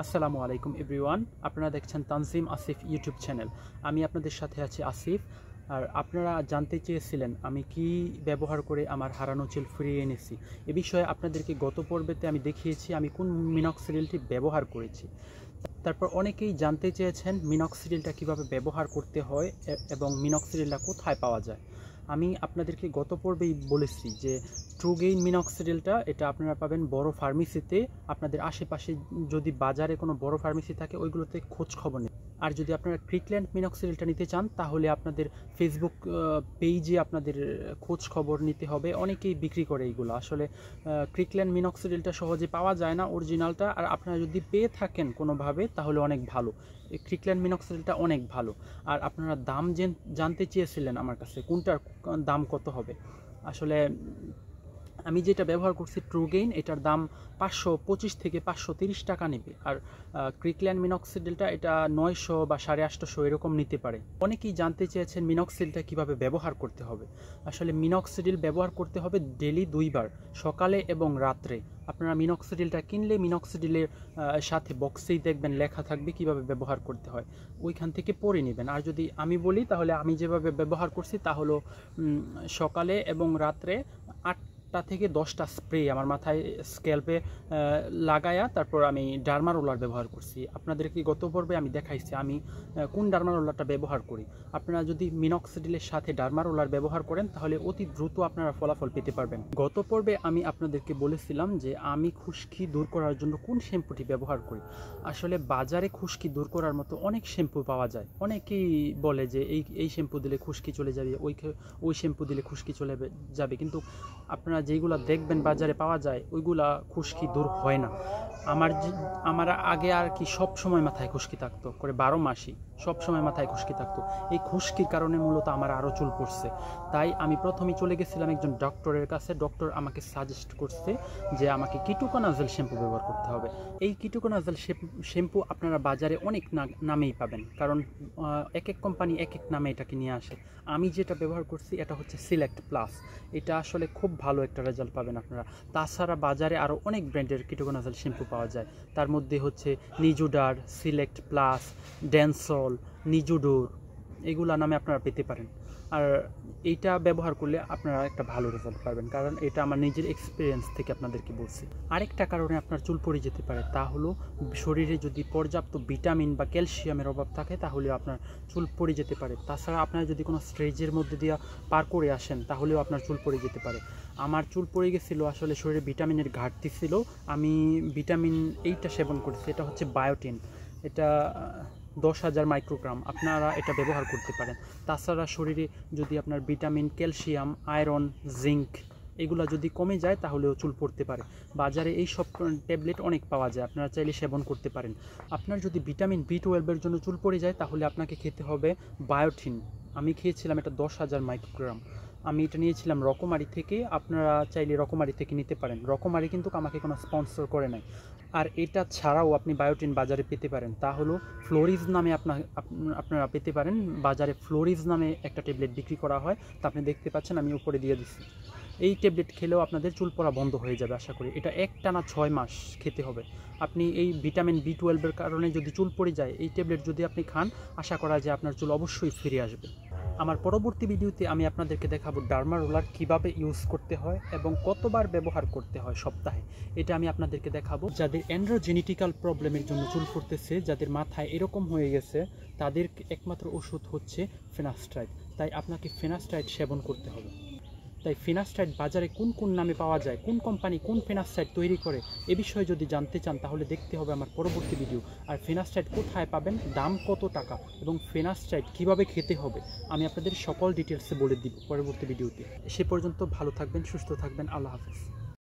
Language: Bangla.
আসসালামু আলাইকুম এভরিওয়ান। আপনারা দেখছেন তানজিম আসিফ ইউটিউব চ্যানেল। আমি আপনাদের সাথে আছি আসিফ। আর আপনারা জানতে চেয়েছিলেন আমি কি ব্যবহার করে আমার হারানো চুল ফিরিয়ে এনেছি। এ বিষয়ে আপনাদেরকে গত পর্বেতে আমি দেখিয়েছি আমি কোন মিনক্সিডিলটি ব্যবহার করেছি। তারপর অনেকেই জানতে চেয়েছেন মিনক্সিডিলটা কিভাবে ব্যবহার করতে হয় এবং মিনক্সিডিলটা কোথায় পাওয়া যায়। আমি আপনাদেরকে গত পর্বেই বলেছি যে ট্রুগেইন মিনক্সিডিলটা এটা আপনারা পাবেন বড় ফার্মেসিতে। আপনাদের আশেপাশে যদি বাজারে কোনো বড় ফার্মেসি থাকে ওইগুলোতে খোঁজ খবর নেই। আর যদি আপনারা ক্রিকল্যান্ড মিনক্সিডিলটা নিতে চান তাহলে আপনাদের ফেসবুক পেজে আপনাদের খোঁজ খবর নিতে হবে। অনেকেই বিক্রি করে এইগুলো। আসলে ক্রিকল্যান্ড মিনক্সিডিলটা সহজে পাওয়া যায় না অরিজিনালটা। আর আপনারা যদি পেয়ে থাকেন কোনোভাবে তাহলে অনেক ভালো। ক্রিকল্যান্ড মিনক্সিডিলটা অনেক ভালো। আর আপনারা দাম জানতে চেয়েছিলেন আমার কাছে কোনটার দাম কত হবে। আসলে আমি যেটা ব্যবহার করছি ট্রুগেইন, এটার দাম 525 থেকে 530 টাকা নেবে। আর ক্রিকল্যান্ড মিনক্সিডিলটা এটা 900 বা 850 এরকম নিতে পারে। অনেকেই জানতে চেয়েছেন মিনক্সিডিলটা কিভাবে ব্যবহার করতে হবে। আসলে মিনক্সিডিল ব্যবহার করতে হবে ডেলি 2 বার, সকালে এবং রাত্রে। আপনারা মিনক্সিডিলটা কিনলে মিনক্সিডিলের সাথে বক্সেই দেখবেন লেখা থাকবে কিভাবে ব্যবহার করতে হয়, ওইখান থেকে পড়ে নেবেন। আর যদি আমি বলি তাহলে আমি যেভাবে ব্যবহার করছি তা হলো সকালে এবং রাত্রে 8টা থেকে 10টা স্প্রে আমার মাথায় স্ক্যাল্পে লাগায়া তারপর আমি ডার্মা রোলার ব্যবহার করছি। আপনাদেরকে গত পর্বে আমি দেখাইছি আমি কোন ডার্মা রোলারটা ব্যবহার করি। আপনারা যদি মিনক্সিডিলের সাথে ডার্মা রোলার ব্যবহার করেন তাহলে অতি দ্রুত আপনারা ফলাফল পেতে পারবেন। গত পর্বে আমি আপনাদেরকে বলেছিলাম যে আমি খুশকি দূর করার জন্য কোন শ্যাম্পুটি ব্যবহার করি। আসলে বাজারে খুশকি দূর করার মতো অনেক শ্যাম্পু পাওয়া যায়। অনেকেই বলে যে এই শ্যাম্পু দিলে খুশকি চলে যাবে, ওই শ্যাম্পু দিলে খুশকি চলে যাবে, কিন্তু আপনারা যেইগুলো দেখবেন বাজারে পাওয়া যায় ওইগুলা খুশকি দূর হয় না। আমার আগে আর কি সব সময় মাথায় খুশকি থাকতো করে 12 মাসই সব সময় মাথায় খুশকি থাকতো। এই খুশকির কারণে মূলত আমার আরও চুল পড়ছে। তাই আমি প্রথমেই চলে গেছিলাম একজন ডক্টরের কাছে। ডক্টর আমাকে সাজেস্ট করছে যে আমাকে কিটোকোনাজল শ্যাম্পু ব্যবহার করতে হবে। এই কিটোকোনাজল শ্যাম্পু আপনারা বাজারে অনেক নামেই পাবেন, কারণ এক এক কোম্পানি এক এক নামে এটাকে নিয়ে আসে। আমি যেটা ব্যবহার করছি এটা হচ্ছে সিলেক্ট প্লাস। এটা আসলে খুব ভালো একটা রেজাল্ট পাবেন আপনারা। তাছাড়া বাজারে আরও অনেক ব্র্যান্ডের কিটোকোনাজল শ্যাম্পু পাওয়া যায়। তার মধ্যে হচ্ছে নিজুডার, সিলেক্ট প্লাস, ড্যানসল, নিজুডোর, এগুলা নামে আপনারা পেতে পারেন। আর এইটা ব্যবহার করলে আপনারা একটা ভালো রেজাল্ট পাবেন, কারণ এটা আমার নিজের এক্সপিরিয়েন্স থেকে আপনাদেরকে বলছি। আরেকটা কারণে আপনার চুল পড়ে যেতে পারে, তা হলো শরীরে যদি পর্যাপ্ত ভিটামিন বা ক্যালসিয়ামের অভাব থাকে তাহলে আপনার চুল পড়ে যেতে পারে। তাছাড়া আপনারা যদি কোনো স্ট্রেজের মধ্যে দিয়ে পার করে আসেন তাহলেও আপনার চুল পড়ে যেতে পারে। আমার চুল পড়ে গেছিলো, আসলে শরীরে ভিটামিনের ঘাটতি ছিল। আমি ভিটামিন এইটা সেবন করেছি, এটা হচ্ছে বায়োটিন। এটা 10,000 মাইক্রোগ্রাম। আপনারা এটা ব্যবহার করতে পারেন। তাছাড়া শরীরে যদি আপনার ভিটামিন, ক্যালসিয়াম, আয়রন, জিঙ্ক এগুলো যদি কমে যায় তাহলেও চুল পড়তে পারে। বাজারে এই সব ট্যাবলেট অনেক পাওয়া যায়, আপনারা চাইলে সেবন করতে পারেন। আপনার যদি ভিটামিন B12 জন্য চুল পড়ে যায় তাহলে আপনাকে খেতে হবে বায়োটিন। আমি খেয়েছিলাম এটা 10,000 মাইক্রোগ্রাম। আমি এটা নিয়েছিলাম রকমারি থেকে। আপনারা চাইলে রকমারি থেকে নিতে পারেন। রকমারি কিন্তু আমাকে কোনো স্পন্সর করে নাই। আর এটা ছাড়াও আপনি বায়োটিন বাজারে পেতে পারেন, তা হলো ফ্লোরিজ নামে আপনারা পেতে পারেন। বাজারে ফ্লোরিজ নামে একটা ট্যাবলেট বিক্রি করা হয়, তা আপনি দেখতে পাচ্ছেন আমি উপরে দিয়ে দিচ্ছি। এই ট্যাবলেট খেলেও আপনাদের চুল পড়া বন্ধ হয়ে যাবে আশা করি। এটা একটানা 6 মাস খেতে হবে। আপনি এই ভিটামিন B12 কারণে যদি চুল পড়ে যায় এই ট্যাবলেট যদি আপনি খান, আশা করা যায় আপনার চুল অবশ্যই ফিরে আসবে। আমার পরবর্তী ভিডিওতে আমি আপনাদেরকে দেখাবো ডার্মা রোলার কীভাবে ইউজ করতে হয় এবং কতবার ব্যবহার করতে হয় সপ্তাহে। এটা আমি আপনাদেরকে দেখাবো। যাদের অ্যান্ড্রোজেনেটিক্যাল প্রবলেমের জন্য চুল পড়তেছে, যাদের মাথায় এরকম হয়ে গেছে, তাদের একমাত্র ওষুধ হচ্ছে ফিনাস্ট্রাইড। তাই আপনাকে ফিনাস্ট্রাইড সেবন করতে হবে। তাই ফিনাস্ট্রাইড বাজারে কোন কোন নামে পাওয়া যায়, কোন কোম্পানি কোন ফিনাস্ট্রাইড তৈরি করে, এ বিষয়ে যদি জানতে চান তাহলে দেখতে হবে আমার পরবর্তী ভিডিও। আর ফিনাস্ট্রাইড কোথায় পাবেন, দাম কত টাকা এবং ফিনাস্ট্রাইড কীভাবে খেতে হবে আমি আপনাদের সকল ডিটেলসে বলে দিব পরবর্তী ভিডিওতে। সে পর্যন্ত ভালো থাকবেন, সুস্থ থাকবেন। আল্লাহ হাফেজ।